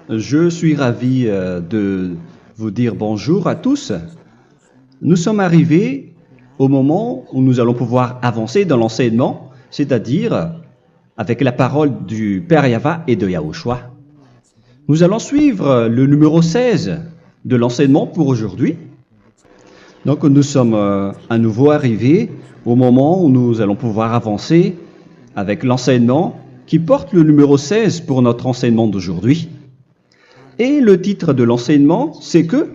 Je suis ravi de vous dire bonjour à tous. Nous sommes arrivés au moment où nous allons pouvoir avancer dans l'enseignement, c'est-à-dire avec la parole du Père Yava et de Yahushua. Nous allons suivre le numéro 16 de l'enseignement pour aujourd'hui. Donc nous sommes à nouveau arrivés au moment où nous allons pouvoir avancer avec l'enseignement qui porte le numéro 16 pour notre enseignement d'aujourd'hui. Et le titre de l'enseignement, c'est que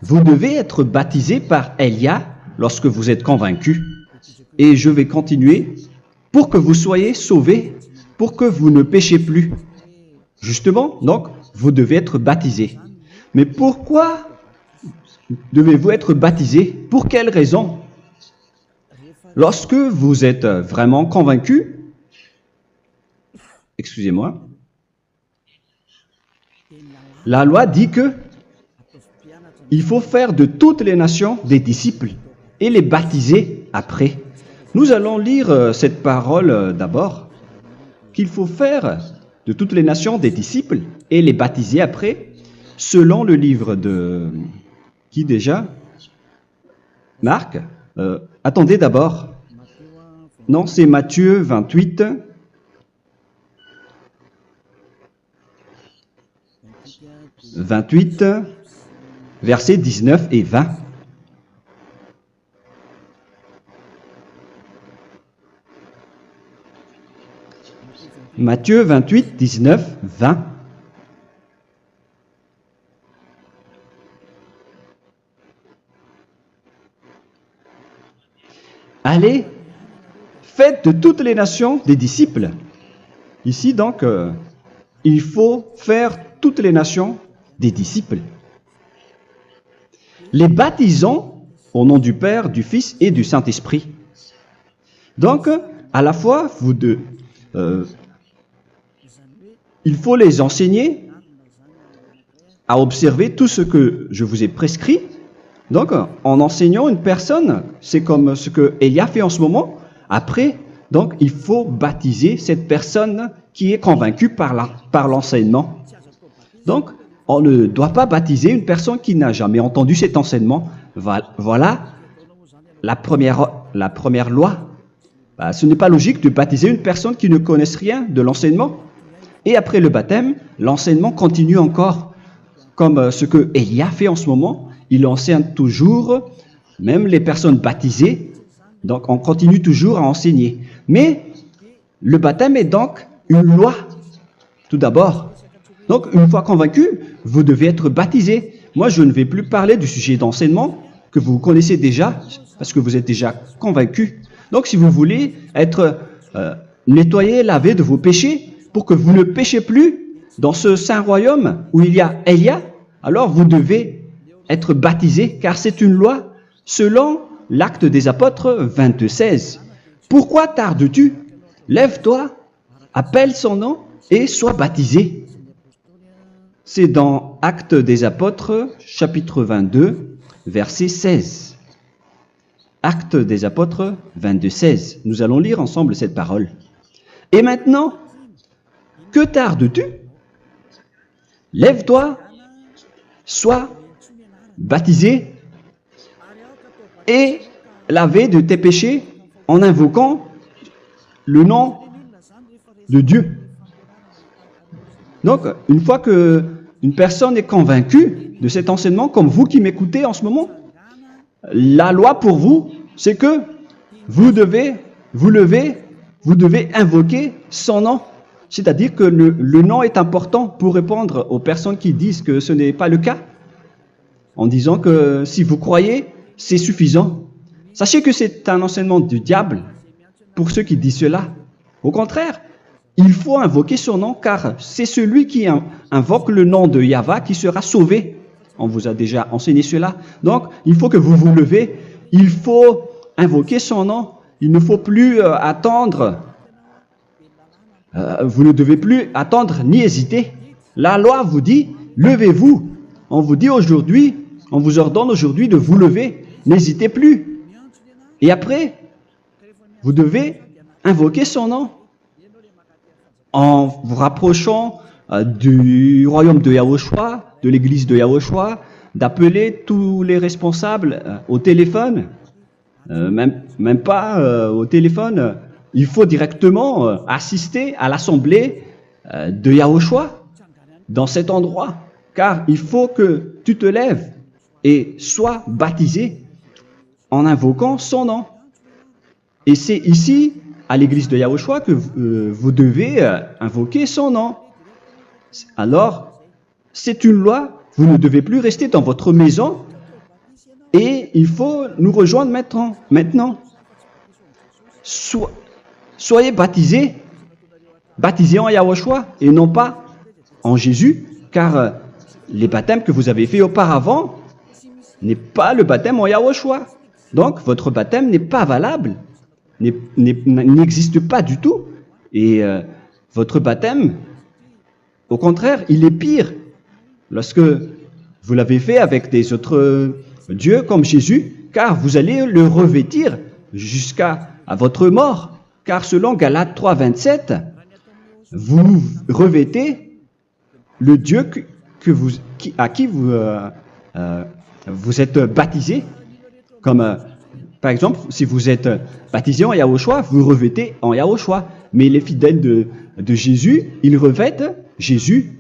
vous devez être baptisé par Elia lorsque vous êtes convaincu. Et je vais continuer pour que vous soyez sauvés, pour que vous ne péchez plus. Justement, donc, vous devez être baptisé. Mais pourquoi devez-vous être baptisé? Pour quelle raison? Lorsque vous êtes vraiment convaincu, excusez-moi, la loi dit que il faut faire de toutes les nations des disciples et les baptiser après. Nous allons lire cette parole d'abord, qu'il faut faire de toutes les nations des disciples et les baptiser après, selon le livre de... Qui déjà? Marc. Attendez d'abord. Non, c'est Matthieu 28. Versets 19 et 20. Matthieu 28, 19, 20. Allez, faites de toutes les nations des disciples. Ici donc, il faut faire toutes les nations des disciples. Les baptisons au nom du Père, du Fils et du Saint-Esprit. Donc, à la fois, il faut les enseigner à observer tout ce que je vous ai prescrit. Donc, en enseignant une personne, c'est comme ce que Elia fait en ce moment. Après, donc, il faut baptiser cette personne qui est convaincue par l'enseignement. Donc, on ne doit pas baptiser une personne qui n'a jamais entendu cet enseignement. Voilà la première loi. Ce n'est pas logique de baptiser une personne qui ne connaisse rien de l'enseignement. Et après le baptême, l'enseignement continue encore, comme ce que Elia fait en ce moment. Il enseigne toujours, même les personnes baptisées. Donc, on continue toujours à enseigner. Mais le baptême est donc une loi, tout d'abord. Donc, une fois convaincu, vous devez être baptisé. Moi, je ne vais plus parler du sujet d'enseignement que vous connaissez déjà, parce que vous êtes déjà convaincu. Donc, si vous voulez être nettoyé, lavé de vos péchés, pour que vous ne péchez plus dans ce saint royaume où il y a Elia, alors vous devez être baptisé, car c'est une loi selon l'Acte des Apôtres 22:16. Pourquoi tardes-tu? Lève-toi, appelle son nom et sois baptisé. C'est dans Actes des Apôtres, chapitre 22, verset 16. Actes des Apôtres 22:16. Nous allons lire ensemble cette parole. Et maintenant, que tardes-tu? Lève-toi, sois baptisé et lavé de tes péchés en invoquant le nom de Dieu. Donc, une fois que une personne est convaincue de cet enseignement, comme vous qui m'écoutez en ce moment, la loi pour vous, c'est que vous devez invoquer son nom. C'est-à-dire que le nom est important pour répondre aux personnes qui disent que ce n'est pas le cas, en disant que si vous croyez, c'est suffisant. Sachez que c'est un enseignement du diable pour ceux qui disent cela. Au contraire, il faut invoquer son nom, car c'est celui qui invoque le nom de Yahva qui sera sauvé. On vous a déjà enseigné cela. Donc, il faut que vous vous levez. Il faut invoquer son nom. Il ne faut plus attendre. Vous ne devez plus attendre ni hésiter. La loi vous dit, levez-vous. On vous dit aujourd'hui, on vous ordonne aujourd'hui de vous lever. N'hésitez plus. Et après, vous devez invoquer son nom en vous rapprochant du royaume de Yahushua, de l'église de Yahushua, d'appeler tous les responsables au téléphone, même pas au téléphone. Il faut directement assister à l'assemblée de Yahushua dans cet endroit, car il faut que tu te lèves et sois baptisé en invoquant son nom. Et c'est ici, à l'église de Yahushua, que vous devez invoquer son nom. Alors, c'est une loi, vous ne devez plus rester dans votre maison et il faut nous rejoindre maintenant. Soyez baptisés en Yahushua et non pas en Jésus, car les baptêmes que vous avez faits auparavant n'est pas le baptême en Yahushua. Donc, votre baptême n'est pas valable, n'existe pas du tout. Et votre baptême, au contraire, il est pire lorsque vous l'avez fait avec des autres dieux comme Jésus, car vous allez le revêtir jusqu'à votre mort. Car selon Galates 3, 27, vous revêtez le Dieu à qui vous êtes baptisé. Comme par exemple, si vous êtes baptisé en Yahushua, vous revêtez en Yahushua. Mais les fidèles de Jésus, ils revêtent Jésus.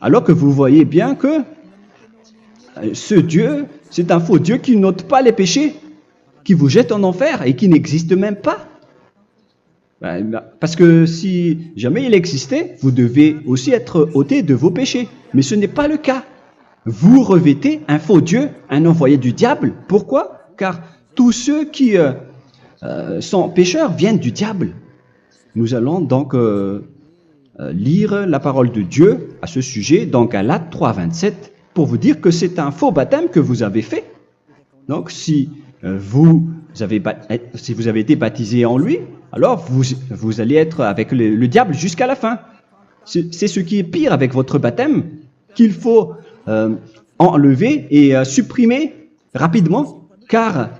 Alors que vous voyez bien que ce Dieu, c'est un faux Dieu qui n'ôte pas les péchés, qui vous jette en enfer et qui n'existe même pas. Parce que si jamais il existait, vous devez aussi être ôté de vos péchés. Mais ce n'est pas le cas. Vous revêtez un faux Dieu, un envoyé du diable. Pourquoi? Car tous ceux qui sont pécheurs viennent du diable. Nous allons donc lire la parole de Dieu à ce sujet dans Galates 3, 27 pour vous dire que c'est un faux baptême que vous avez fait. Donc si vous avez été baptisé en lui, alors vous allez être avec le diable jusqu'à la fin. C'est ce qui est pire avec votre baptême qu'il faut enlever et supprimer rapidement, car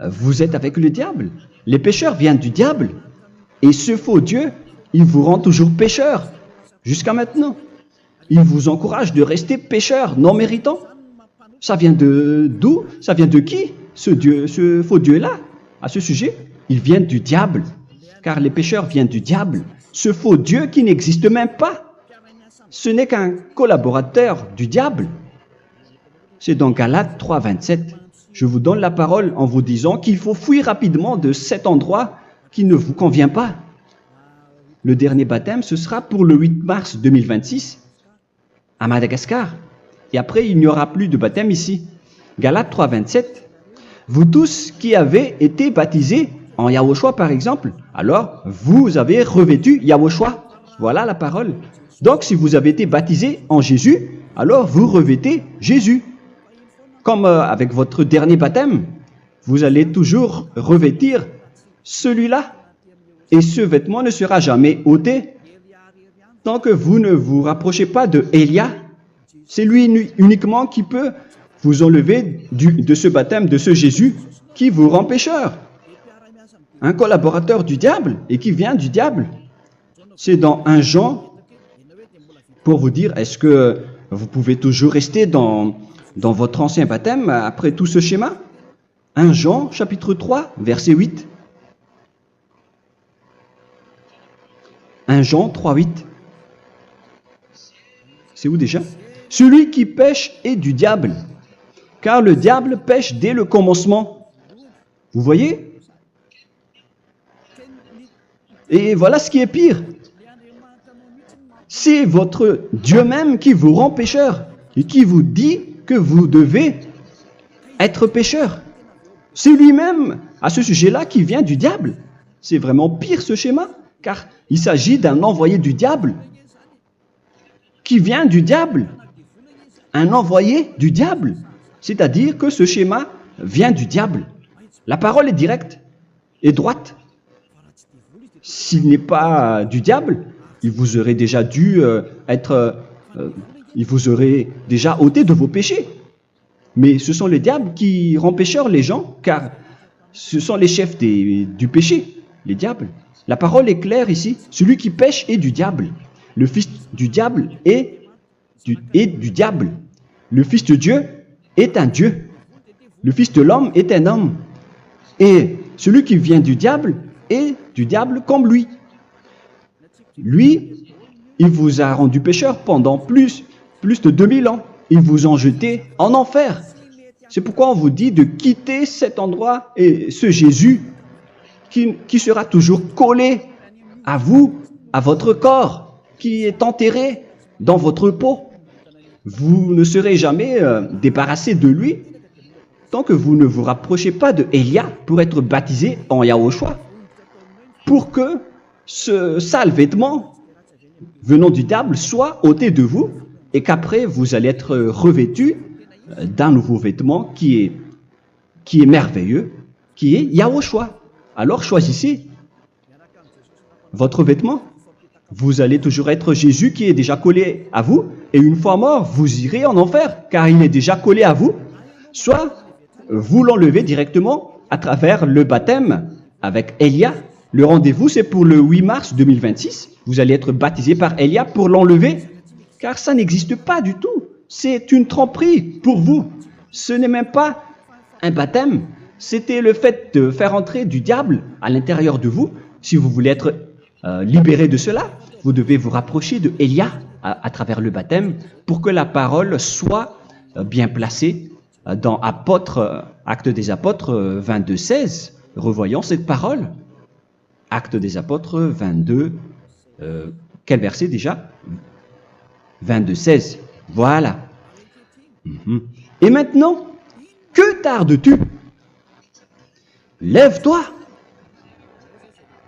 vous êtes avec le diable. Les pécheurs viennent du diable, et ce faux Dieu, il vous rend toujours pécheur jusqu'à maintenant. Il vous encourage de rester pécheur non méritant. Ça vient d'où? Ça vient de qui, ce faux Dieu-là? À ce sujet, ils viennent du diable, car les pécheurs viennent du diable. Ce faux Dieu qui n'existe même pas, ce n'est qu'un collaborateur du diable. C'est dans Galates 3, 27. Je vous donne la parole en vous disant qu'il faut fuir rapidement de cet endroit qui ne vous convient pas. Le dernier baptême, ce sera pour le 8 mars 2026 à Madagascar. Et après, il n'y aura plus de baptême ici. Galates 3, 27. Vous tous qui avez été baptisés en Yahushua, par exemple, alors vous avez revêtu Yahushua. Voilà la parole. Donc, si vous avez été baptisé en Jésus, alors vous revêtez Jésus. Comme avec votre dernier baptême, vous allez toujours revêtir celui-là. Et ce vêtement ne sera jamais ôté tant que vous ne vous rapprochez pas de Élia. C'est lui uniquement qui peut vous enlever de ce baptême, de ce Jésus qui vous rend pécheur. Un collaborateur du diable et qui vient du diable. C'est dans 1 Jean, pour vous dire, est-ce que vous pouvez toujours rester dans votre ancien baptême après tout ce schéma? 1 Jean, chapitre 3, verset 8. 1 Jean 3, 8. C'est où déjà? Celui qui pêche est du diable, car le diable pêche dès le commencement. Vous voyez? Et voilà ce qui est pire. C'est votre Dieu même qui vous rend pécheur et qui vous dit que vous devez être pécheur. C'est lui-même, à ce sujet-là, qui vient du diable. C'est vraiment pire ce schéma, car il s'agit d'un envoyé du diable qui vient du diable. Un envoyé du diable. C'est-à-dire que ce schéma vient du diable. La parole est directe et droite. S'il n'est pas du diable, il vous aurait déjà il vous aurait déjà ôté de vos péchés. Mais ce sont les diables qui rendent pécheurs les gens, car ce sont les chefs du péché, les diables. La parole est claire ici. Celui qui pêche est du diable. le fils du diable est du diable. Le fils de Dieu est un Dieu. Le fils de l'homme est un homme. Et celui qui vient du diable est du diable comme lui. Lui, il vous a rendu pécheur pendant plus de 2000 ans. Il vous a jeté en enfer. C'est pourquoi on vous dit de quitter cet endroit et ce Jésus qui sera toujours collé à vous, à votre corps, qui est enterré dans votre peau. Vous ne serez jamais débarrassé de lui tant que vous ne vous rapprochez pas de Élia pour être baptisé en Yahushua, pour que ce sale vêtement venant du diable soit ôté de vous et qu'après vous allez être revêtu d'un nouveau vêtement qui est merveilleux, qui est Yahushua. Alors choisissez votre vêtement. Vous allez toujours être Jésus qui est déjà collé à vous, et une fois mort, vous irez en enfer, car il est déjà collé à vous. Soit vous l'enlevez directement à travers le baptême avec Élia. Le rendez-vous, c'est pour le 8 mars 2026. Vous allez être baptisé par Élia pour l'enlever, car ça n'existe pas du tout. C'est une tromperie pour vous. Ce n'est même pas un baptême. C'était le fait de faire entrer du diable à l'intérieur de vous. Si vous voulez être libéré de cela, vous devez vous rapprocher de Élia à travers le baptême pour que la parole soit bien placée dans Actes des Apôtres 22, 16. Revoyons cette parole. Actes des Apôtres 22, quel verset déjà? 22, 16. Voilà. Et maintenant, que tardes-tu? Lève-toi.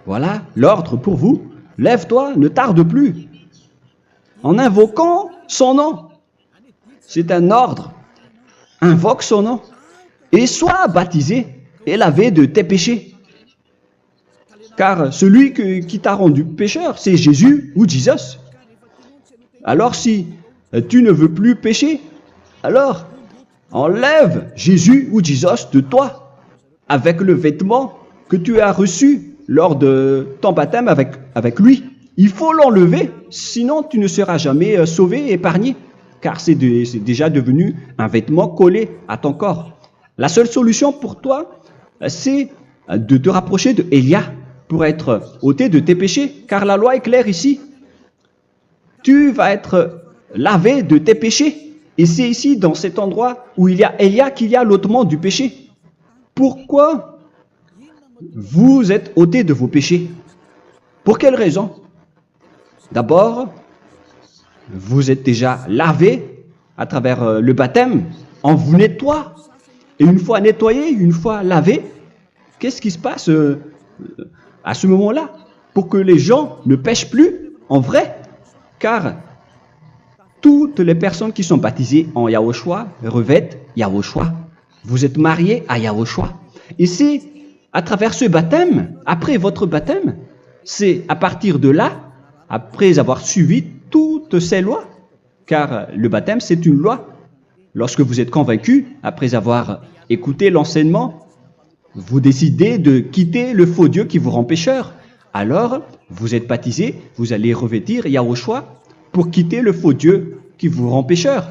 Voilà l'ordre pour vous. Lève-toi, ne tarde plus. En invoquant son nom. C'est un ordre. Invoque son nom. Et sois baptisé et lavé de tes péchés. Car celui qui t'a rendu pécheur, c'est Jésus ou Jesus. Alors si tu ne veux plus pécher, alors enlève Jésus ou Jesus de toi avec le vêtement que tu as reçu lors de ton baptême avec lui. Il faut l'enlever, sinon tu ne seras jamais sauvé, épargné, car c'est déjà devenu un vêtement collé à ton corps. La seule solution pour toi, c'est de te rapprocher de Élia pour être ôté de tes péchés, car la loi est claire ici. Tu vas être lavé de tes péchés. Et c'est ici, dans cet endroit où il y a Élia, qu'il y a l'ôtement du péché. Pourquoi vous êtes ôté de vos péchés? Pour quelle raison? D'abord, vous êtes déjà lavé à travers le baptême. On vous nettoie. Et une fois nettoyé, une fois lavé, qu'est-ce qui se passe à ce moment-là? Pour que les gens ne pêchent plus en vrai. Car toutes les personnes qui sont baptisées en Yahushua revêtent Yahushua. Vous êtes mariés à Yahushua. Et c'est à travers ce baptême, après votre baptême, c'est à partir de là, après avoir suivi toutes ces lois, car le baptême c'est une loi. Lorsque vous êtes convaincu, après avoir écouté l'enseignement, vous décidez de quitter le faux Dieu qui vous rend pécheur. Alors, vous êtes baptisé, vous allez revêtir Yahushua pour quitter le faux Dieu qui vous rend pécheur.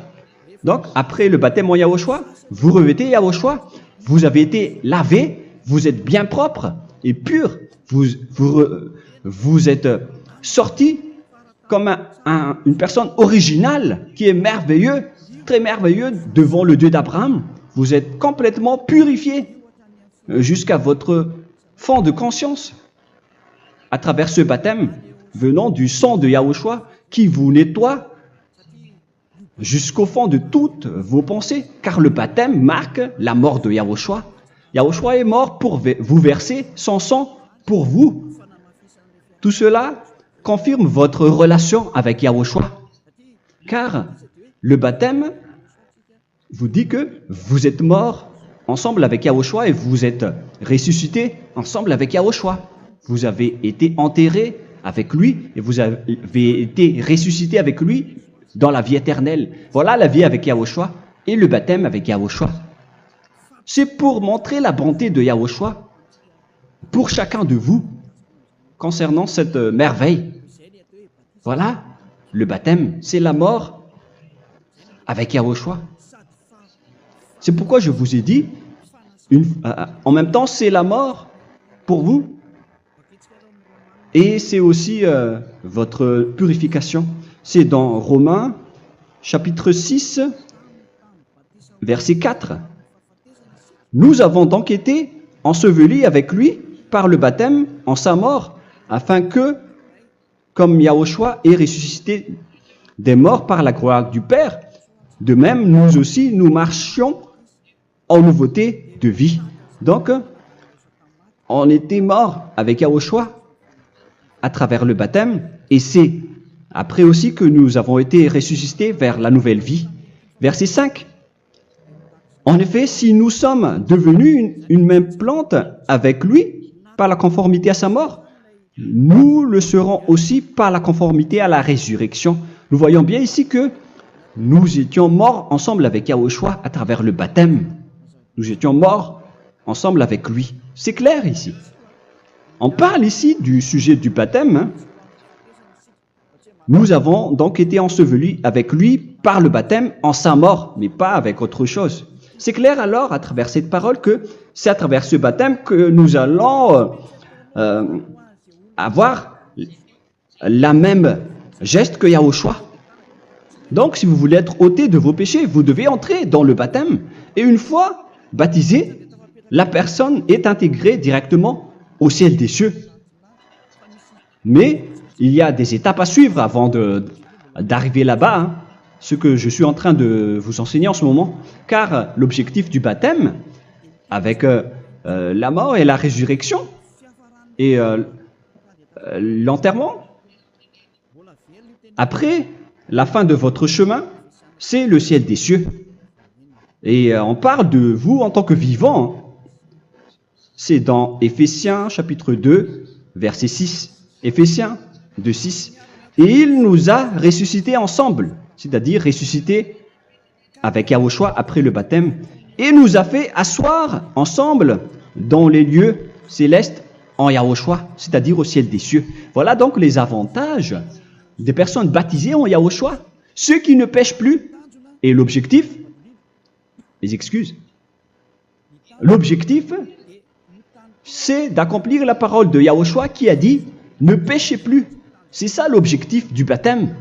Donc, après le baptême en Yahushua, vous revêtez Yahushua, vous avez été lavé, vous êtes bien propre et pur, vous êtes sorti comme une personne originale qui est merveilleux, très merveilleux devant le Dieu d'Abraham. Vous êtes complètement purifié jusqu'à votre fond de conscience à travers ce baptême venant du sang de Yahushua qui vous nettoie jusqu'au fond de toutes vos pensées, car le baptême marque la mort de Yahushua. Yahushua est mort pour vous verser son sang pour vous. Tout cela confirme votre relation avec Yahushua, car le baptême vous dit que vous êtes mort ensemble avec Yahushua et vous êtes ressuscité ensemble avec Yahushua. Vous avez été enterré avec lui et vous avez été ressuscité avec lui dans la vie éternelle. Voilà la vie avec Yahushua et le baptême avec Yahushua. C'est pour montrer la bonté de Yahushua pour chacun de vous concernant cette merveille. Voilà le baptême, c'est la mort avec Yahushua. C'est pourquoi je vous ai dit, en même temps, c'est la mort pour vous. Et c'est aussi votre purification. C'est dans Romains, chapitre 6, verset 4. Nous avons donc été ensevelis avec lui par le baptême en sa mort, afin que, comme Yahushua est ressuscité des morts par la gloire du Père, de même, nous aussi, nous marchions en nouveauté de vie. Donc, on était morts avec Yahushua à travers le baptême, et c'est après aussi que nous avons été ressuscités vers la nouvelle vie. Verset 5. En effet, si nous sommes devenus une même plante avec lui par la conformité à sa mort, nous le serons aussi par la conformité à la résurrection. Nous voyons bien ici que nous étions morts ensemble avec Yahushua à travers le baptême. Nous étions morts ensemble avec lui. C'est clair ici. On parle ici du sujet du baptême. Nous avons donc été ensevelis avec lui par le baptême en sa mort, mais pas avec autre chose. C'est clair alors à travers cette parole que c'est à travers ce baptême que nous allons avoir la même geste que Yahushua. Donc si vous voulez être ôté de vos péchés, vous devez entrer dans le baptême. Et une fois baptisé, la personne est intégrée directement au ciel des cieux. Mais il y a des étapes à suivre avant d'arriver là-bas, hein, ce que je suis en train de vous enseigner en ce moment, car l'objectif du baptême, avec la mort et la résurrection, et l'enterrement, après la fin de votre chemin, c'est le ciel des cieux. Et on parle de vous en tant que vivant. C'est dans Éphésiens chapitre 2, verset 6. Éphésiens 2, 6. Et il nous a ressuscités ensemble, c'est-à-dire ressuscités avec Yahushua après le baptême, et nous a fait asseoir ensemble dans les lieux célestes en Yahushua, c'est-à-dire au ciel des cieux. Voilà donc les avantages des personnes baptisées en Yahushua, ceux qui ne pêchent plus. Et l'objectif, les excuses, l'objectif, c'est d'accomplir la parole de Yahushua qui a dit « Ne péchez plus ». C'est ça l'objectif du baptême.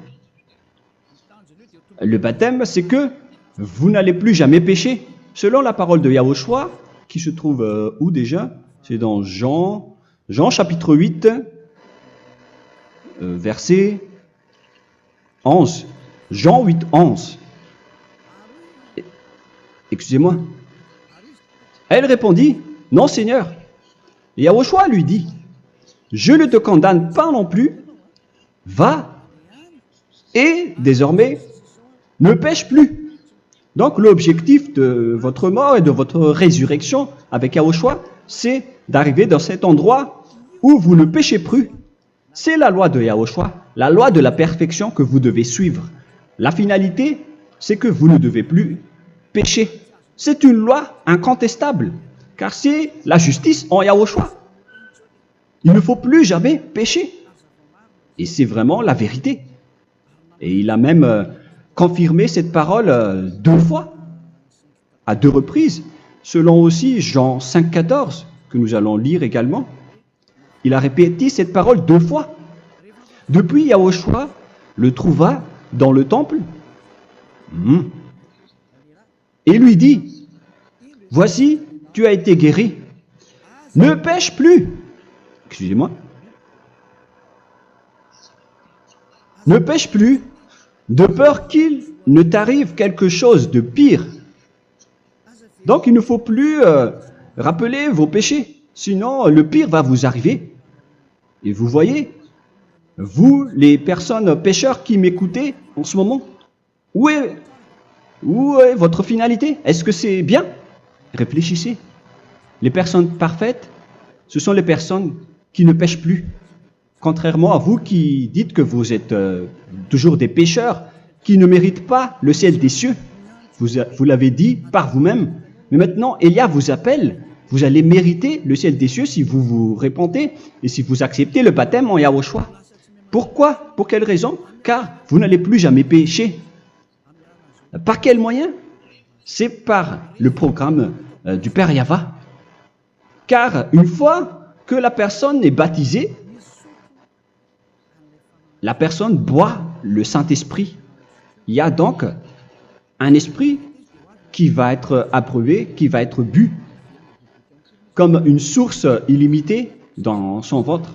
Le baptême, c'est que vous n'allez plus jamais pécher. Selon la parole de Yahushua, qui se trouve où déjà? C'est dans Jean chapitre 8, verset 11. Jean 8, 11. Excusez-moi. Elle répondit, « Non, Seigneur. » Et Yahushua lui dit, « Je ne te condamne pas non plus. Va et désormais ne pêche plus. » Donc l'objectif de votre mort et de votre résurrection avec Yahushua, c'est d'arriver dans cet endroit où vous ne péchez plus. C'est la loi de Yahushua, la loi de la perfection que vous devez suivre. La finalité, c'est que vous ne devez plus pécher. C'est une loi incontestable, car c'est la justice en Yahushua. Il ne faut plus jamais pécher. Et c'est vraiment la vérité. Et il a même confirmé cette parole 2 fois, à 2 reprises, selon aussi Jean 5, 14, que nous allons lire également. Il a répété cette parole 2 fois. Depuis, Yahushua le trouva dans le temple et lui dit, « Voici, tu as été guéri. Ne pêche plus. » Excusez-moi. Ne pêche plus, de peur qu'il ne t'arrive quelque chose de pire. Donc, il ne faut plus rappeler vos péchés, sinon le pire va vous arriver. Et vous voyez, vous, les personnes pécheurs qui m'écoutez en ce moment, où est votre finalité? Est-ce que c'est bien? Réfléchissez. Les personnes parfaites, ce sont les personnes qui ne pêchent plus. Contrairement à vous qui dites que vous êtes toujours des pécheurs qui ne méritent pas le ciel des cieux. Vous l'avez dit par vous-même. Mais maintenant, Élia vous appelle. Vous allez mériter le ciel des cieux si vous vous repentez et si vous acceptez le baptême en Yahushua. Pourquoi? Pour quelle raison? Car vous n'allez plus jamais pécher. Par quel moyen? C'est par le programme du Père Yahva. Car une fois que la personne est baptisée, la personne boit le Saint-Esprit. Il y a donc un esprit qui va être approuvé, qui va être bu, comme une source illimitée dans son ventre,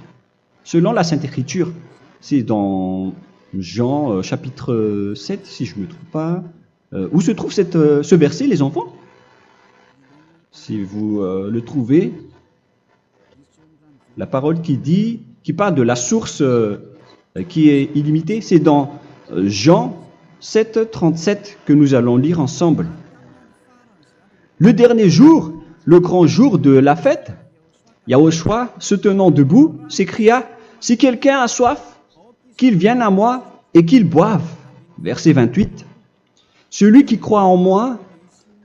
selon la Sainte Écriture. C'est dans Jean chapitre 7, si je ne me trompe pas. Où se trouve ce verset, les enfants? Si vous le trouvez, la parole qui parle de la source qui est illimitée, c'est dans Jean 7, 37 que nous allons lire ensemble. Le dernier jour, le grand jour de la fête, Yahushua, se tenant debout, s'écria, « Si quelqu'un a soif, qu'il vienne à moi et qu'il boive. » Verset 28. « Celui qui croit en moi,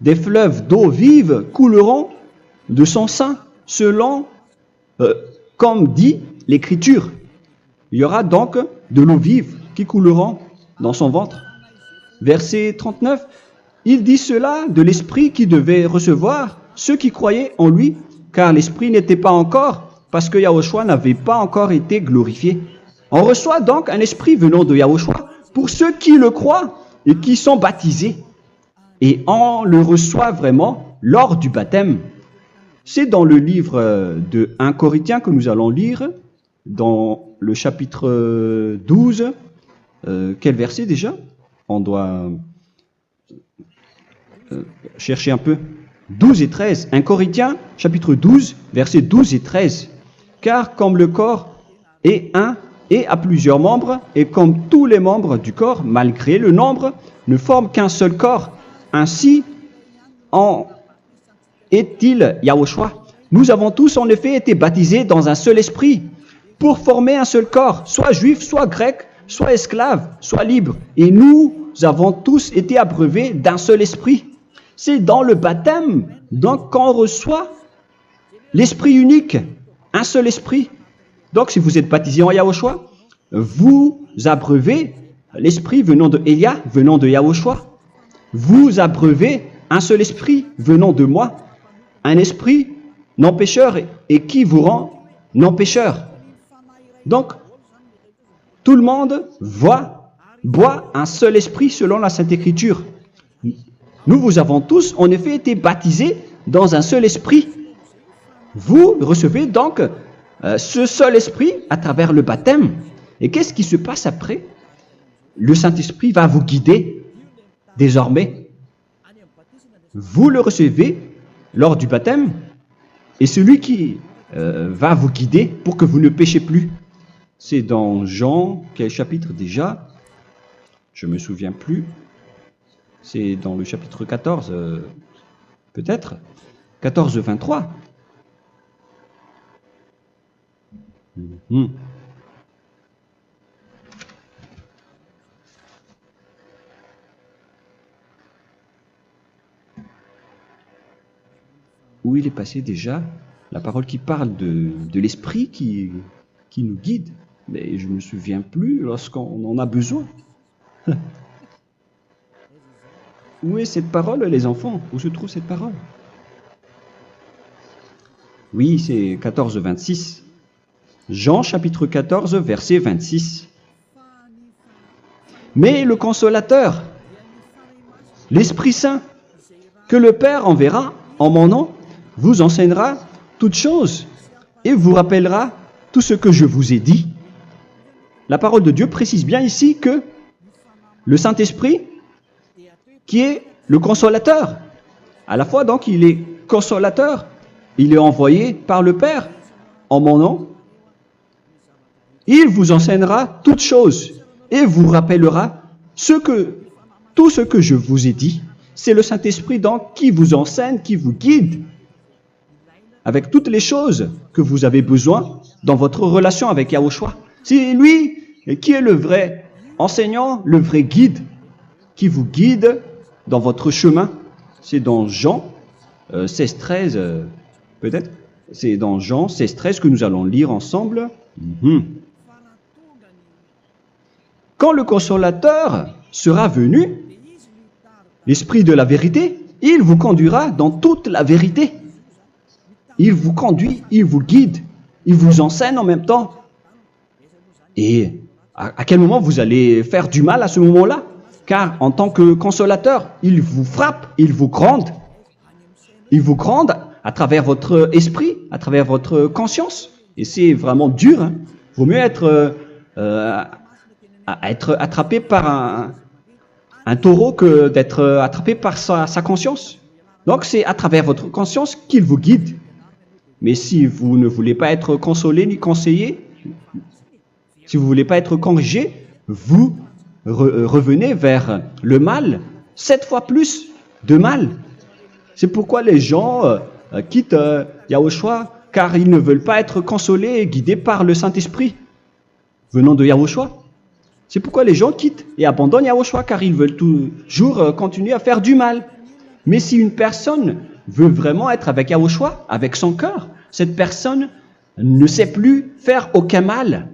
des fleuves d'eau vive couleront de son sein, selon, comme dit l'Écriture. » Il y aura donc de l'eau vive qui couleront dans son ventre. Verset 39. Il dit cela de l'Esprit qui devait recevoir ceux qui croyaient en lui, car l'Esprit n'était pas encore, parce que Yahushua n'avait pas encore été glorifié. On reçoit donc un Esprit venant de Yahushua pour ceux qui le croient et qui sont baptisés. Et on le reçoit vraiment lors du baptême. C'est dans le livre de 1 Corinthiens que nous allons lire, dans le chapitre 12. Quel verset déjà? On doit chercher un peu. 12 et 13. 1 Corinthiens, chapitre 12, versets 12 et 13. Car comme le corps est un et a plusieurs membres, et comme tous les membres du corps, malgré le nombre, ne forment qu'un seul corps, ainsi en est-il Yahushua. Nous avons tous en effet été baptisés dans un seul esprit, pour former un seul corps, soit juif, soit grec, soit esclave, soit libre. Et nous avons tous été abreuvés d'un seul esprit. C'est dans le baptême, donc, qu'on reçoit l'esprit unique, un seul esprit. Donc, si vous êtes baptisé en Yahushua, vous abreuvez l'esprit venant de Elia, venant de Yahushua. Vous abreuvez un seul esprit venant de moi, un esprit non pécheur et qui vous rend non pécheur. Donc, tout le monde boit un seul esprit selon la Sainte Écriture. Nous vous avons tous en effet été baptisés dans un seul esprit. Vous recevez donc ce seul esprit à travers le baptême. Et qu'est-ce qui se passe après? Le Saint-Esprit va vous guider désormais. Vous le recevez lors du baptême et celui qui va vous guider pour que vous ne péchez plus. C'est dans Jean, quel chapitre déjà? Je ne me souviens plus. C'est dans le chapitre 14, peut-être. 14, 23. Où il est passé déjà? La parole qui parle de l'esprit qui nous guide. Mais je ne me souviens plus lorsqu'on en a besoin. Où est cette parole, les enfants? Où se trouve cette parole? Oui, c'est 14, 26. Jean chapitre 14, verset 26. Mais le consolateur, l'Esprit Saint, que le Père enverra en mon nom, vous enseignera toutes choses et vous rappellera tout ce que je vous ai dit. La parole de Dieu précise bien ici que le Saint-Esprit, qui est le consolateur, à la fois donc il est consolateur, il est envoyé par le Père en mon nom, il vous enseignera toutes choses et vous rappellera tout ce que je vous ai dit. C'est le Saint-Esprit donc qui vous enseigne, qui vous guide avec toutes les choses que vous avez besoin dans votre relation avec Yahushua. C'est lui qui est le vrai enseignant, le vrai guide, qui vous guide dans votre chemin. C'est dans Jean 16, 13, peut-être. C'est dans Jean 16, 13 que nous allons lire ensemble. quand le consolateur sera venu, l'Esprit de la vérité, il vous conduira dans toute la vérité. Il vous conduit, il vous guide, il vous enseigne en même temps. Et à quel moment vous allez faire du mal à ce moment-là? Car en tant que consolateur, il vous frappe, il vous gronde. Il vous gronde à travers votre esprit, à travers votre conscience. Et c'est vraiment dur. Hein. Il vaut mieux être attrapé par un taureau que d'être attrapé par sa conscience. Donc c'est à travers votre conscience qu'il vous guide. Mais si vous ne voulez pas être consolé ni conseillé, si vous ne voulez pas être corrigé, vous revenez vers le mal, 7 fois plus de mal. C'est pourquoi les gens quittent Yahushua, car ils ne veulent pas être consolés et guidés par le Saint-Esprit venant de Yahushua. C'est pourquoi les gens quittent et abandonnent Yahushua, car ils veulent toujours continuer à faire du mal. Mais si une personne veut vraiment être avec Yahushua, avec son cœur, cette personne ne sait plus faire aucun mal.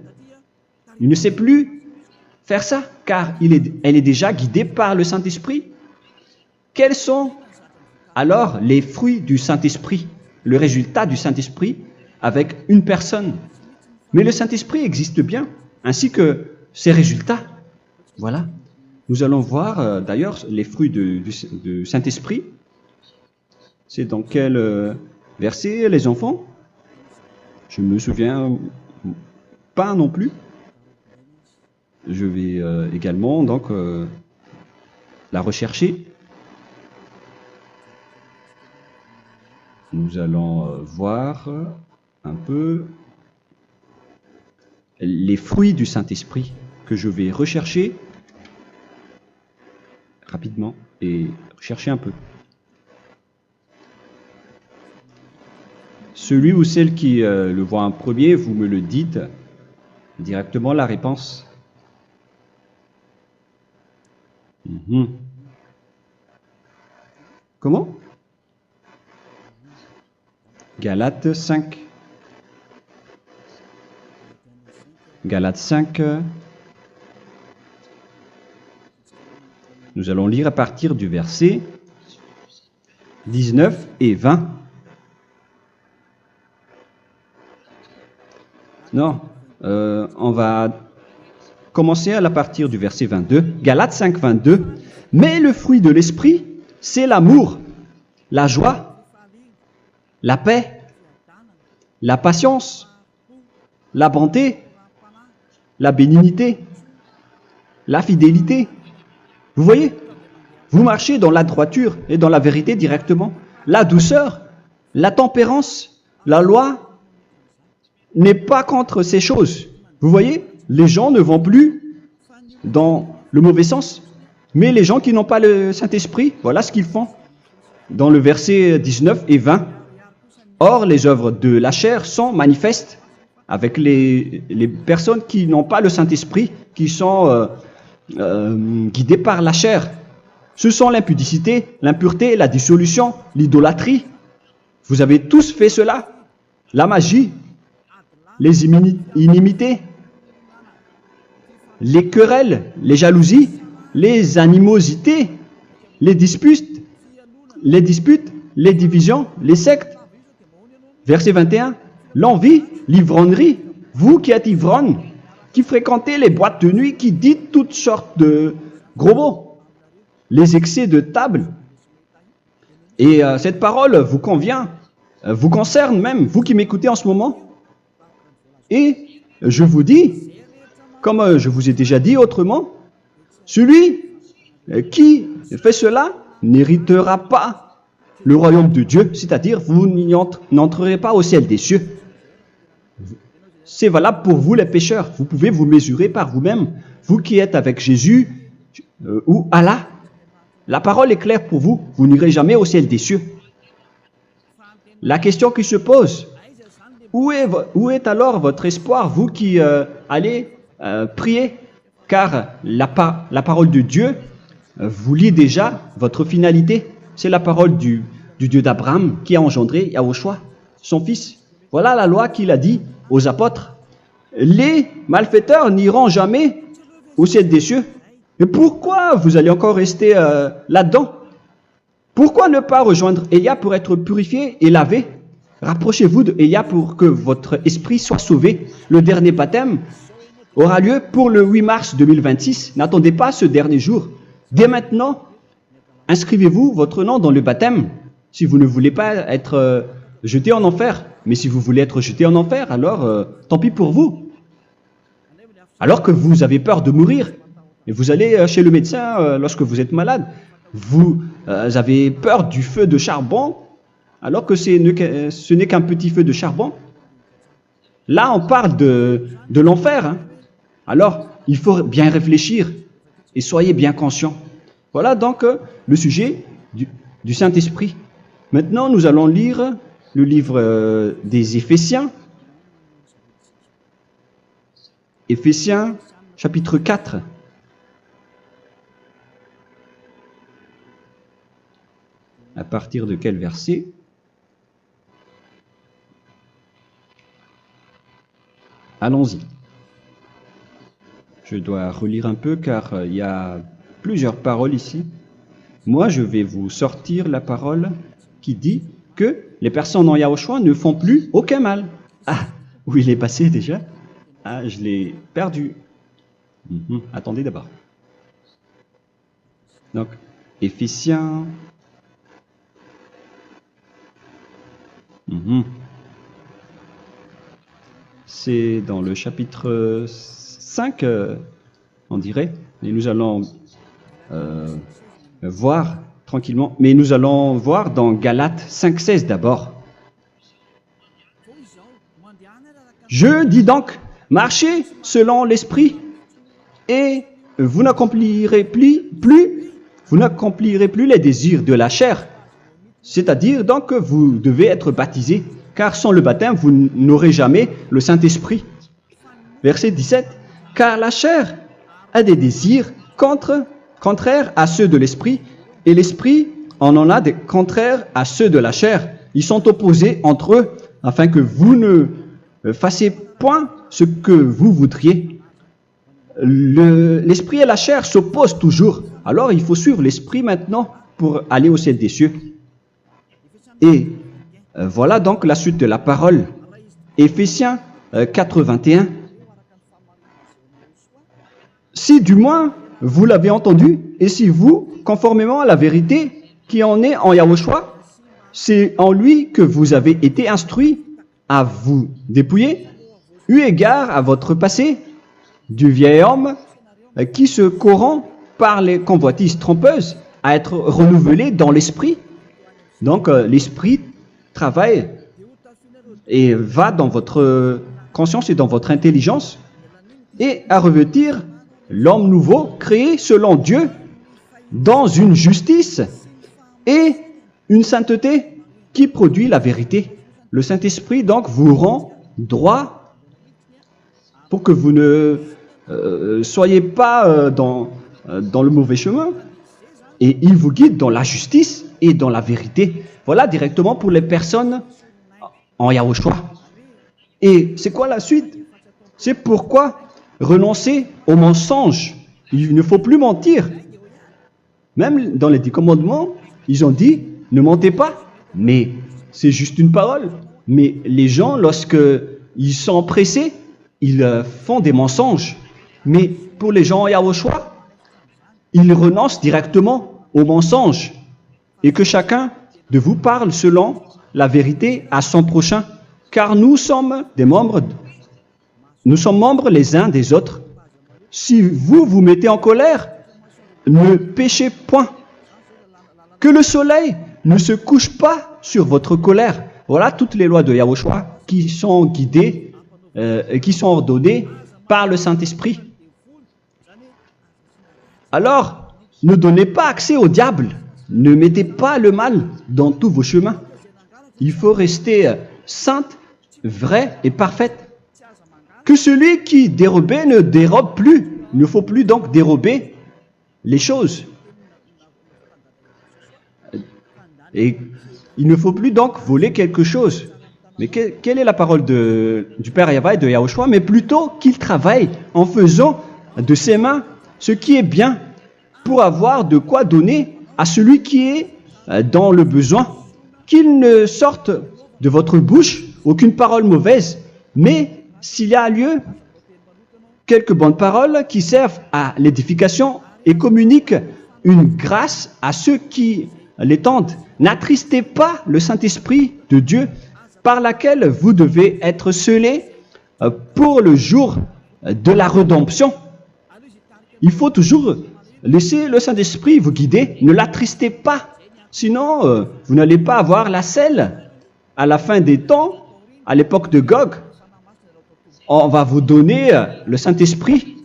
Il ne sait plus faire ça, car elle est déjà guidée par le Saint-Esprit. Quels sont alors les fruits du Saint-Esprit, le résultat du Saint-Esprit avec une personne? Mais le Saint-Esprit existe bien, ainsi que ses résultats. Voilà. Nous allons voir d'ailleurs les fruits du Saint-Esprit. C'est dans quel verset, les enfants? Je ne me souviens pas non plus. Je vais également donc la rechercher. Nous allons voir un peu les fruits du Saint-Esprit que je vais rechercher rapidement et chercher un peu. Celui ou celle qui le voit en premier, vous me le dites directement la réponse. Comment? Galates 5. Galates 5. Nous allons lire à partir du verset 19 et 20. Non, on va commencer à partir du verset 22. Galates 5, 22. Mais le fruit de l'esprit, c'est l'amour, la joie, la paix, la patience, la bonté, la bénignité, la fidélité. Vous voyez? Vous marchez dans la droiture et dans la vérité directement. La douceur, la tempérance, la loi n'est pas contre ces choses. Vous voyez? Les gens ne vont plus dans le mauvais sens. Mais les gens qui n'ont pas le Saint-Esprit, voilà ce qu'ils font. Dans le verset 19 et 20. Or, les œuvres de la chair sont manifestes avec les personnes qui n'ont pas le Saint-Esprit, qui sont guidées par la chair. Ce sont l'impudicité, l'impureté, la dissolution, l'idolâtrie. Vous avez tous fait cela. La magie, les inimités, les querelles, les jalousies, les animosités, les disputes, les divisions, les sectes. Verset 21, l'envie, l'ivrognerie, vous qui êtes ivrognes, qui fréquentez les boîtes de nuit, qui dites toutes sortes de gros mots, les excès de table. Et cette parole vous convient, vous concerne même, vous qui m'écoutez en ce moment. Et je vous dis, comme je vous ai déjà dit autrement, celui qui fait cela n'héritera pas le royaume de Dieu, c'est-à-dire vous n'entrerez pas au ciel des cieux. C'est valable pour vous les pécheurs. Vous pouvez vous mesurer par vous-même, vous qui êtes avec Jésus ou Allah. La parole est claire pour vous, vous n'irez jamais au ciel des cieux. La question qui se pose, où est alors votre espoir, vous qui allez prier? Car la parole de Dieu vous lit déjà votre finalité. C'est la parole du Dieu d'Abraham qui a engendré Yahushua, son fils. Voilà la loi qu'il a dit aux apôtres. Les malfaiteurs n'iront jamais au ciel des cieux. Mais pourquoi vous allez encore rester là-dedans? Pourquoi ne pas rejoindre Élia pour être purifié et lavé? Rapprochez-vous de Élia pour que votre esprit soit sauvé. Le dernier baptême aura lieu pour le 8 mars 2026. N'attendez pas ce dernier jour. Dès maintenant, inscrivez-vous votre nom dans le baptême si vous ne voulez pas être jeté en enfer. Mais si vous voulez être jeté en enfer, alors tant pis pour vous. Alors que vous avez peur de mourir, et vous allez chez le médecin lorsque vous êtes malade, vous avez peur du feu de charbon, alors que ce n'est qu'un petit feu de charbon. Là, on parle de l'enfer. Hein. Alors, il faut bien réfléchir et soyez bien conscients. Voilà donc le sujet du Saint-Esprit. Maintenant, nous allons lire le livre des Éphésiens. Éphésiens, chapitre 4. À partir de quel verset? Allons-y. Je dois relire un peu car il y a plusieurs paroles ici. Moi, je vais vous sortir la parole qui dit que les personnes en Yahushua ne font plus aucun mal. Ah, où il est passé déjà? Ah, je l'ai perdu. Attendez d'abord. Donc, Éphésiens. C'est dans le chapitre 5, on dirait. Et nous allons voir tranquillement. Mais nous allons voir dans Galates 5,16 d'abord. Je dis donc, marchez selon l'esprit et vous n'accomplirez plus les désirs de la chair. C'est-à-dire donc que vous devez être baptisé, car sans le baptême, vous n'aurez jamais le Saint-Esprit. Verset 17. Car la chair a des désirs contraires à ceux de l'esprit, et l'esprit en a des contraires à ceux de la chair. Ils sont opposés entre eux, afin que vous ne fassiez point ce que vous voudriez. L'esprit et la chair s'opposent toujours. Alors il faut suivre l'esprit maintenant pour aller au ciel des cieux. Et voilà donc la suite de la parole. Éphésiens 4:21. Si du moins vous l'avez entendu, et si vous, conformément à la vérité qui en est en Yahushua, c'est en lui que vous avez été instruits à vous dépouiller, eu égard à votre passé, du vieil homme qui se corrompt par les convoitises trompeuses, à être renouvelé dans l'esprit. Donc l'esprit travaille et va dans votre conscience et dans votre intelligence et à revêtir l'homme nouveau créé selon Dieu dans une justice et une sainteté qui produit la vérité. Le Saint-Esprit donc vous rend droit pour que vous ne soyez pas dans le mauvais chemin, et il vous guide dans la justice et dans la vérité. Voilà directement pour les personnes en Yahushua. Et c'est quoi la suite? C'est pourquoi renoncer au mensonge. Il ne faut plus mentir. Même dans les 10 commandements, ils ont dit ne mentez pas. Mais c'est juste une parole. Mais les gens, lorsqu'ils sont pressés, ils font des mensonges. Mais pour les gens en Yahushua, ils renoncent directement au mensonge. Et que chacun de vous parle selon la vérité à son prochain. Car nous sommes membres les uns des autres. Si vous vous mettez en colère, ne péchez point. Que le soleil ne se couche pas sur votre colère. Voilà toutes les lois de Yahushua qui sont guidées, qui sont ordonnées par le Saint-Esprit. Alors, ne donnez pas accès au diable. Ne mettez pas le mal dans tous vos chemins. Il faut rester sainte, vraie et parfaite. Que celui qui dérobait ne dérobe plus. Il ne faut plus donc dérober les choses. Et il ne faut plus donc voler quelque chose. Mais quelle est la parole du Père Yahweh et de Yahushua? Mais plutôt qu'il travaille en faisant de ses mains ce qui est bien pour avoir de quoi donner à celui qui est dans le besoin. Qu'il ne sorte de votre bouche aucune parole mauvaise, mais s'il y a lieu, quelques bonnes paroles qui servent à l'édification et communiquent une grâce à ceux qui l'étendent. N'attristez pas le Saint-Esprit de Dieu par laquelle vous devez être scellés pour le jour de la rédemption. Il faut toujours laisser le Saint-Esprit vous guider. Ne l'attristez pas, sinon vous n'allez pas avoir la selle. À la fin des temps, à l'époque de Gog, on va vous donner le Saint-Esprit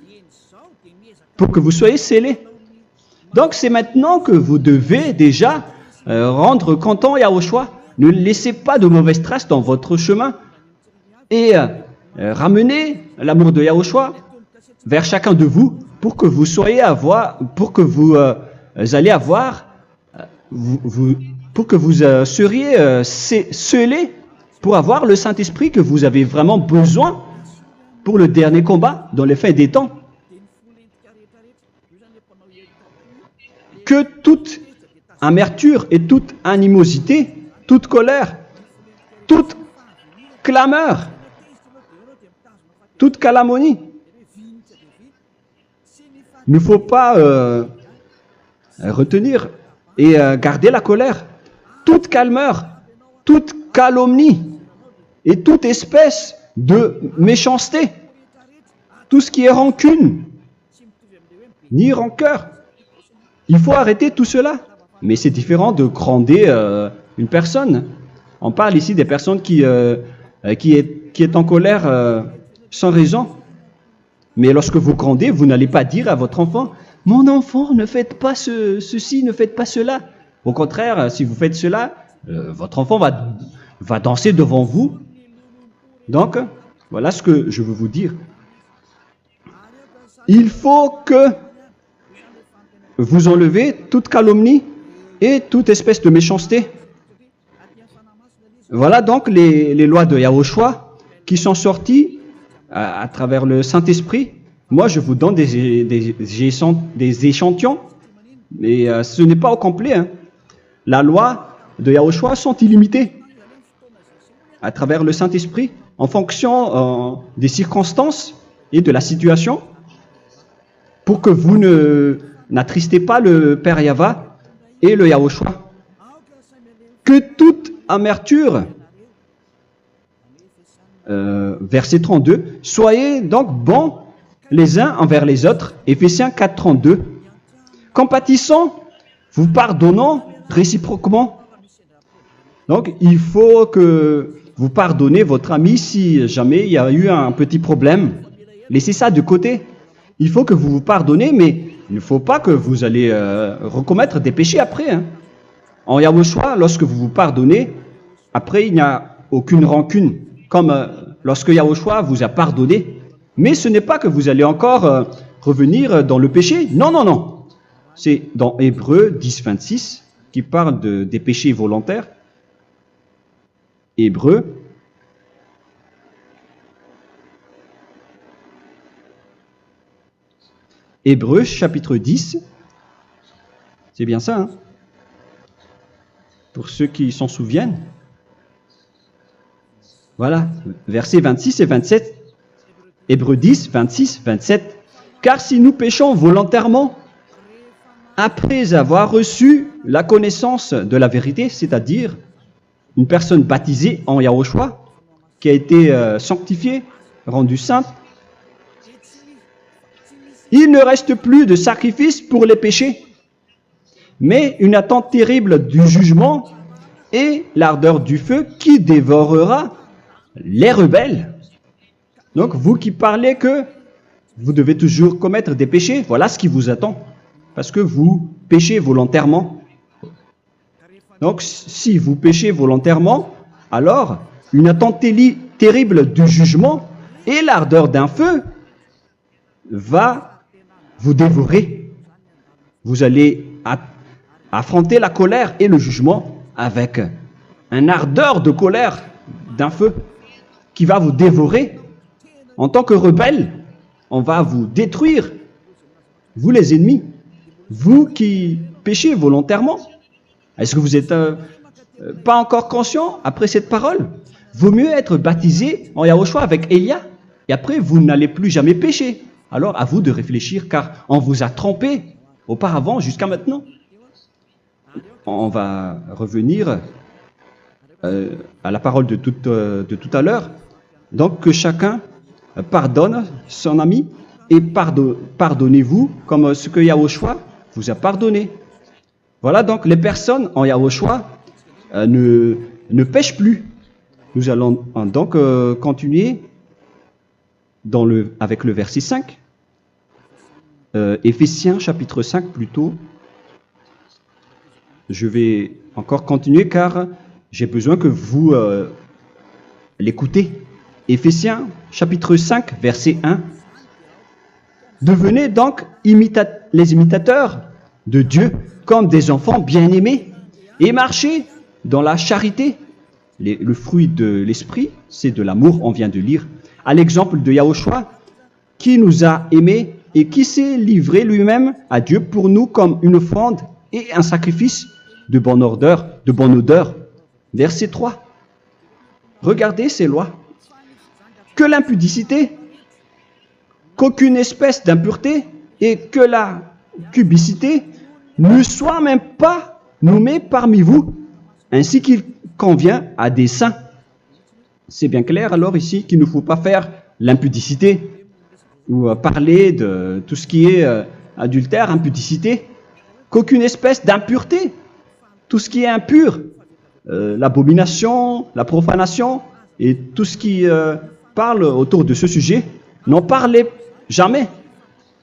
pour que vous soyez scellés. Donc c'est maintenant que vous devez déjà rendre content Yahushua. Ne laissez pas de mauvaises traces dans votre chemin et ramenez l'amour de Yahushua vers chacun de vous pour que vous soyez pour que vous allez avoir, pour que vous seriez scellés pour avoir le Saint-Esprit que vous avez vraiment besoin pour le dernier combat dans les fins des temps. Que toute amertume et toute animosité, toute colère, toute clameur, toute calomnie, il ne faut pas retenir et garder la colère. Toute calmeur, toute calomnie et toute espèce de méchanceté, tout ce qui est rancune, ni rancœur. Il faut arrêter tout cela. Mais c'est différent de gronder une personne. On parle ici des personnes qui est en colère sans raison. Mais lorsque vous grondez, vous n'allez pas dire à votre enfant « Mon enfant, ne faites pas ceci, ne faites pas cela ». Au contraire, si vous faites cela, votre enfant va danser devant vous. Donc, voilà ce que je veux vous dire. Il faut que vous enlevez toute calomnie et toute espèce de méchanceté. Voilà donc les lois de Yahushua qui sont sorties à travers le Saint-Esprit. Moi, je vous donne des échantillons, mais ce n'est pas au complet. Hein. La loi de Yahushua sont illimitées à travers le Saint-Esprit en fonction des circonstances et de la situation pour que vous n'attristez pas le Père Yahva et le Yahushua. Que toute amertume, verset 32, soyez donc bons les uns envers les autres, Éphésiens 4, 32. Compatissant, vous pardonnant réciproquement. Donc, il faut que vous pardonnez votre ami si jamais il y a eu un petit problème. Laissez ça de côté. Il faut que vous vous pardonnez, mais il ne faut pas que vous allez recommettre des péchés après. Hein. En Yahushua, lorsque vous vous pardonnez, après il n'y a aucune rancune, comme lorsque Yahushua vous a pardonné. Mais ce n'est pas que vous allez encore revenir dans le péché. Non, non, non. C'est dans Hébreux 10, 26 qui parle des péchés volontaires. Hébreux. Hébreux chapitre 10. C'est bien ça, hein? Pour ceux qui s'en souviennent. Voilà, versets 26 et 27. Hébreux 10, 26, 27. Car si nous péchons volontairement, après avoir reçu la connaissance de la vérité, c'est-à-dire une personne baptisée en Yahushua, qui a été sanctifiée, rendue sainte, il ne reste plus de sacrifice pour les péchés, mais une attente terrible du jugement et l'ardeur du feu qui dévorera les rebelles. Donc, vous qui parlez que vous devez toujours commettre des péchés, voilà ce qui vous attend, parce que vous péchez volontairement. Donc, si vous péchez volontairement, alors une attente terrible du jugement et l'ardeur d'un feu va vous dévorer. Vous allez affronter la colère et le jugement avec un ardeur de colère d'un feu qui va vous dévorer. En tant que rebelle, on va vous détruire vous les ennemis, vous qui péchez volontairement. Est-ce que vous n'êtes pas encore conscient après cette parole? Vaut mieux être baptisé en Yahushua avec Elia, et après vous n'allez plus jamais pécher. Alors à vous de réfléchir, car on vous a trompé auparavant jusqu'à maintenant. On va revenir à la parole de tout à l'heure. Donc que chacun pardonne son ami et pardonnez-vous comme ce que Yahushua vous a pardonné. Voilà donc les personnes en Yahushua ne pêchent plus. Nous allons donc continuer avec le verset 5. Éphésiens chapitre 5 plutôt. Je vais encore continuer car j'ai besoin que vous l'écoutez. Éphésiens chapitre 5 verset 1. Devenez donc les imitateurs de Dieu comme des enfants bien-aimés et marchez dans la charité. Le fruit de l'esprit, c'est de l'amour, on vient de lire, à l'exemple de Yahushua qui nous a aimés et qui s'est livré lui-même à Dieu pour nous comme une offrande et un sacrifice de bonne odeur. Verset 3. Regardez ces lois. Que l'impudicité, qu'aucune espèce d'impureté et que la cubicité ne soit même pas nommée parmi vous, ainsi qu'il convient à des saints. C'est bien clair alors ici qu'il ne faut pas faire l'impudicité ou parler de tout ce qui est adultère, impudicité, qu'aucune espèce d'impureté, tout ce qui est impur, l'abomination, la profanation et tout ce qui parle autour de ce sujet, n'en parlez jamais.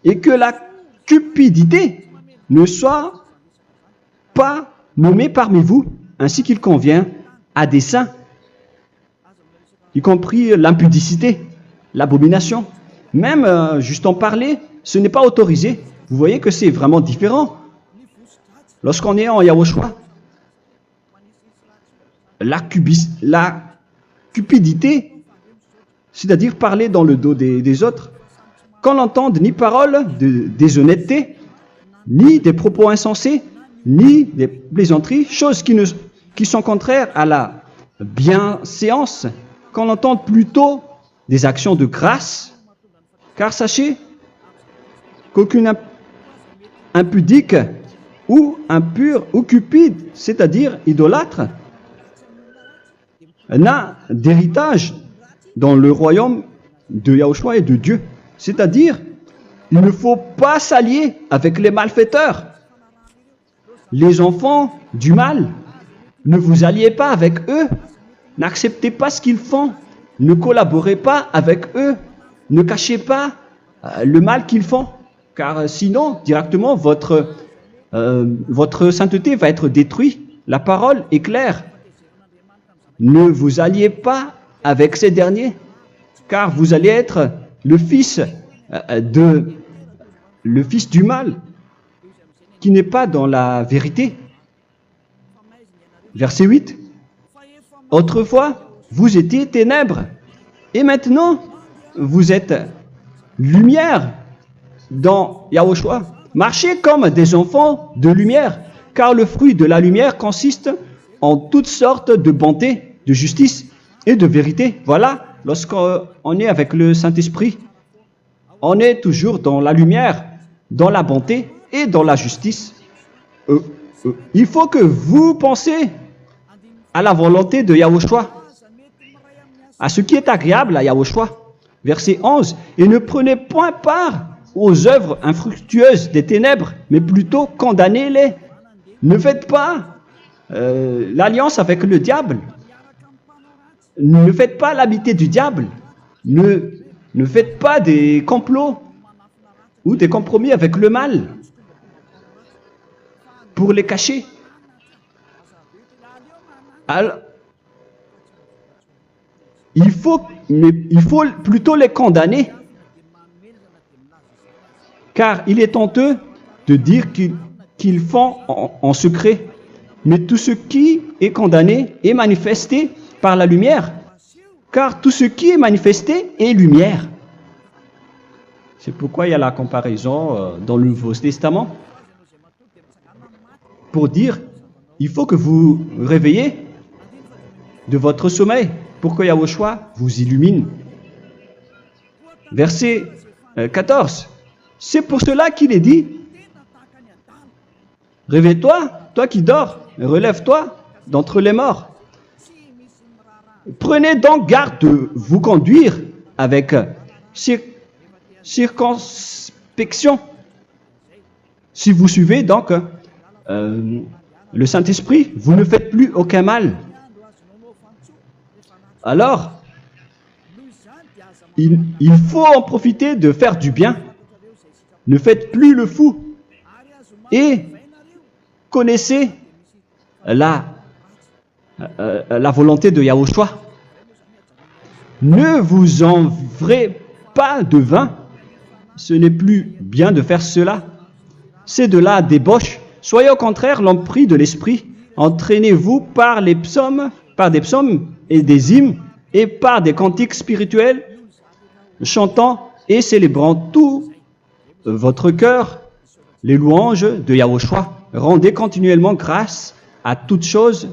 Et que la cupidité ne soit pas nommée parmi vous, ainsi qu'il convient à des saints, y compris l'impudicité, l'abomination. Même juste en parler, ce n'est pas autorisé. Vous voyez que c'est vraiment différent. Lorsqu'on est en Yahushua, la cupidité, c'est-à-dire parler dans le dos des autres, qu'on n'entende ni parole de déshonnêteté, ni des propos insensés, ni des plaisanteries, choses qui sont contraires à la bienséance, qu'on entende plutôt des actions de grâce, car sachez qu'aucune impudique ou impure ou cupide, c'est-à-dire idolâtre, n'a d'héritage dans le royaume de Yahushua et de Dieu. C'est-à-dire, il ne faut pas s'allier avec les malfaiteurs. Les enfants du mal, ne vous alliez pas avec eux. N'acceptez pas ce qu'ils font. Ne collaborez pas avec eux. Ne cachez pas le mal qu'ils font. Car sinon, directement, votre sainteté va être détruite. La parole est claire. Ne vous alliez pas avec ces derniers, car vous allez être le fils du mal, qui n'est pas dans la vérité. Verset 8. Autrefois, vous étiez ténèbres, et maintenant, vous êtes lumière dans Yahushua. Marchez comme des enfants de lumière, car le fruit de la lumière consiste en toutes sortes de bonté, de justice et de vérité. Voilà, lorsqu'on est avec le Saint-Esprit, on est toujours dans la lumière, dans la bonté et dans la justice. Il faut que vous pensiez à la volonté de Yahushua, à ce qui est agréable à Yahushua. Verset 11. Et ne prenez point part aux œuvres infructueuses des ténèbres, mais plutôt condamnez-les. Ne faites pas l'alliance avec le diable. Ne faites pas l'amitié du diable. Ne faites pas des complots ou des compromis avec le mal pour les cacher. Alors, il faut plutôt les condamner, car il est honteux de dire qu'ils font en secret. Mais tout ce qui est condamné est manifesté par la lumière, car tout ce qui est manifesté est lumière. C'est pourquoi il y a la comparaison dans le Nouveau Testament pour dire, il faut que vous réveillez de votre sommeil pour que Yahushua vous illumine. Verset 14. C'est pour cela qu'il est dit, réveille-toi, toi qui dors, relève-toi d'entre les morts. Prenez donc garde de vous conduire avec circonspection. Si vous suivez donc le Saint-Esprit, vous ne faites plus aucun mal. Alors, il faut en profiter de faire du bien. Ne faites plus le fou. Et connaissez la volonté de Yahushua. Ne vous envrez pas de vin. Ce n'est plus bien de faire cela. C'est de la débauche. Soyez au contraire l'empris de l'esprit. Entraînez-vous par des psaumes et des hymnes et par des cantiques spirituels, chantant et célébrant tout votre cœur les louanges de Yahushua. Rendez continuellement grâce à toutes choses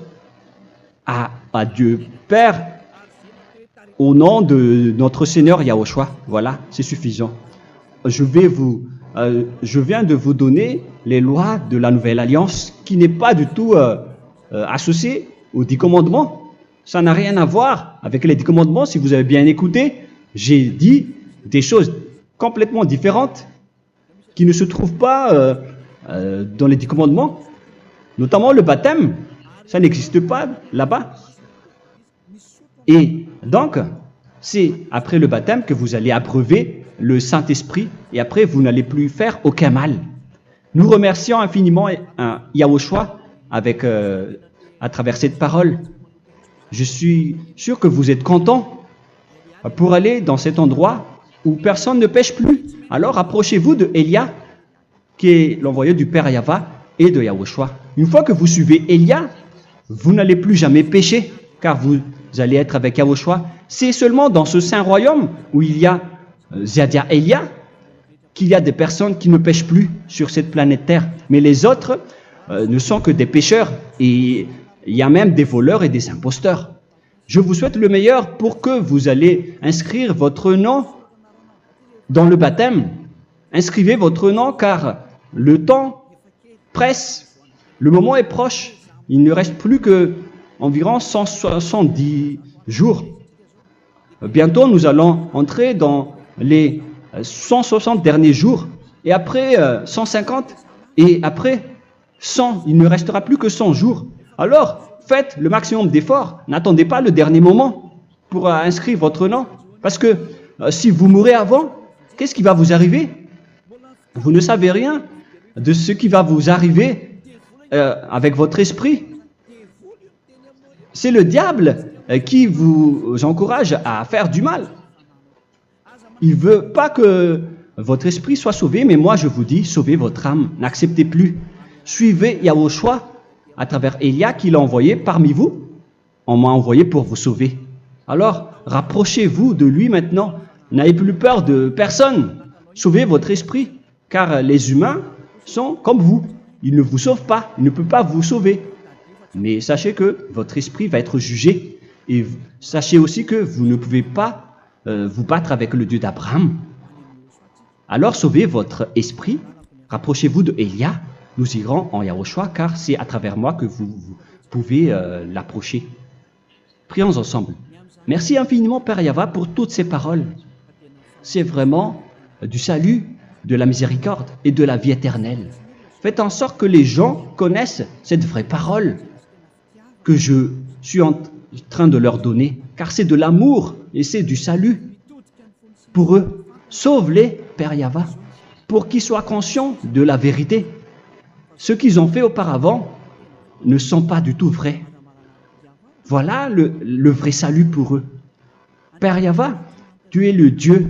à Dieu Père au nom de notre Seigneur Yahushua. Voilà, c'est suffisant. Je viens de vous donner les lois de la Nouvelle Alliance qui n'est pas du tout associée aux 10 commandements. Ça n'a rien à voir avec les 10 commandements. Si vous avez bien écouté, j'ai dit des choses complètement différentes qui ne se trouvent pas dans les 10 commandements. Notamment le baptême, ça n'existe pas là-bas. Et donc, c'est après le baptême que vous allez abreuver le Saint-Esprit et après vous n'allez plus faire aucun mal. Nous remercions infiniment Yahushua à travers cette parole. Je suis sûr que vous êtes contents pour aller dans cet endroit où personne ne pêche plus. Alors approchez-vous de Élia, qui est l'envoyé du Père Yahva et de Yahushua. Une fois que vous suivez Élia, vous n'allez plus jamais pécher, car vous allez être avec Yahushua. C'est seulement dans ce saint royaume où il y a Ziadia Elia qu'il y a des personnes qui ne pêchent plus sur cette planète Terre. Mais les autres ne sont que des pécheurs et il y a même des voleurs et des imposteurs. Je vous souhaite le meilleur pour que vous allez inscrire votre nom dans le baptême. Inscrivez votre nom car le temps presse, le moment est proche. Il ne reste plus que environ 170 jours. Bientôt, nous allons entrer dans les 160 derniers jours, et après 150, et après 100. Il ne restera plus que 100 jours. Alors, faites le maximum d'efforts. N'attendez pas le dernier moment pour inscrire votre nom. Parce que si vous mourrez avant, qu'est-ce qui va vous arriver? Vous ne savez rien de ce qui va vous arriver avec votre esprit. C'est le diable qui vous encourage à faire du mal. Il ne veut pas que votre esprit soit sauvé, mais moi je vous dis, sauvez votre âme, n'acceptez plus. Suivez Yahushua à travers Élia qu'il a envoyé parmi vous. On m'a envoyé pour vous sauver. Alors, rapprochez-vous de lui maintenant. N'ayez plus peur de personne. Sauvez votre esprit, car les humains sont comme vous. Ils ne vous sauvent pas, ils ne peuvent pas vous sauver. Mais sachez que votre esprit va être jugé. Et sachez aussi que vous ne pouvez pas vous battre avec le Dieu d'Abraham. Alors sauvez votre esprit, rapprochez-vous de Élia, nous irons en Yahushua, car c'est à travers moi que vous pouvez l'approcher. Prions ensemble. Merci infiniment Père Yahva pour toutes ces paroles. C'est vraiment du salut, de la miséricorde et de la vie éternelle. Faites en sorte que les gens connaissent cette vraie parole que je suis en train de leur donner, car c'est de l'amour et c'est du salut pour eux. Sauve-les, Père Yahva, pour qu'ils soient conscients de la vérité. Ce qu'ils ont fait auparavant ne sont pas du tout vrais. Voilà le vrai salut pour eux. Père Yahva, tu es le Dieu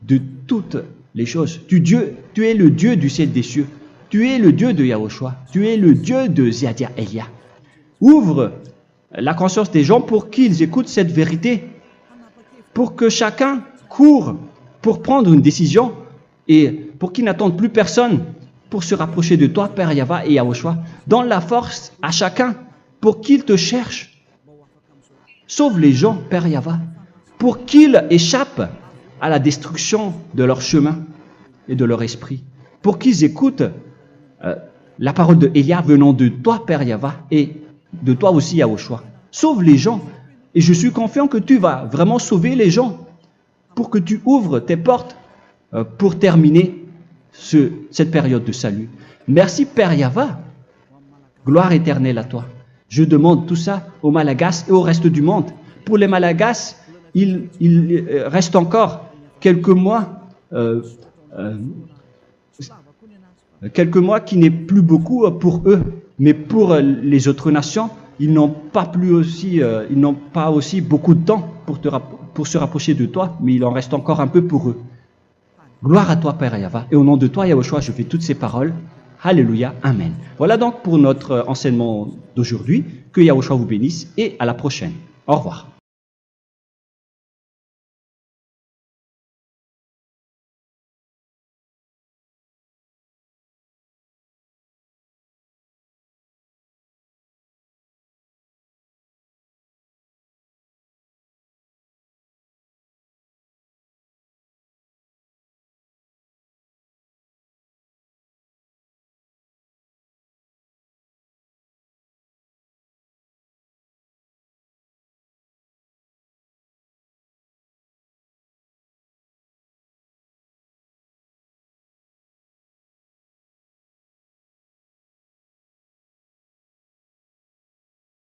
de toutes les choses. Tu es le Dieu du ciel des cieux. Tu es le Dieu de Yahushua. Tu es le Dieu de Ziadia Elia. Ouvre la conscience des gens pour qu'ils écoutent cette vérité, pour que chacun court pour prendre une décision et pour qu'ils n'attendent plus personne pour se rapprocher de toi, Père Yahweh et Yahushua. Donne la force à chacun pour qu'il te cherche. Sauve les gens, Père Yahweh, pour qu'ils échappent à la destruction de leur chemin et de leur esprit, pour qu'ils écoutent la parole de Élia venant de toi, Père Yahweh, et de toi aussi, Yahushua. Sauve les gens, et je suis confiant que tu vas vraiment sauver les gens, pour que tu ouvres tes portes pour terminer cette période de salut. Merci, Père Yahweh. Gloire éternelle à toi. Je demande tout ça aux Malagasy et au reste du monde. Pour les Malagasy, il reste encore quelques mois qui n'est plus beaucoup pour eux. Mais pour les autres nations, ils n'ont pas aussi beaucoup de temps pour se rapprocher de toi, mais il en reste encore un peu pour eux. Gloire à toi, Père Yahweh. Et au nom de toi, Yahushua, je fais toutes ces paroles. Alléluia, Amen. Voilà donc pour notre enseignement d'aujourd'hui. Que Yahushua vous bénisse et à la prochaine. Au revoir.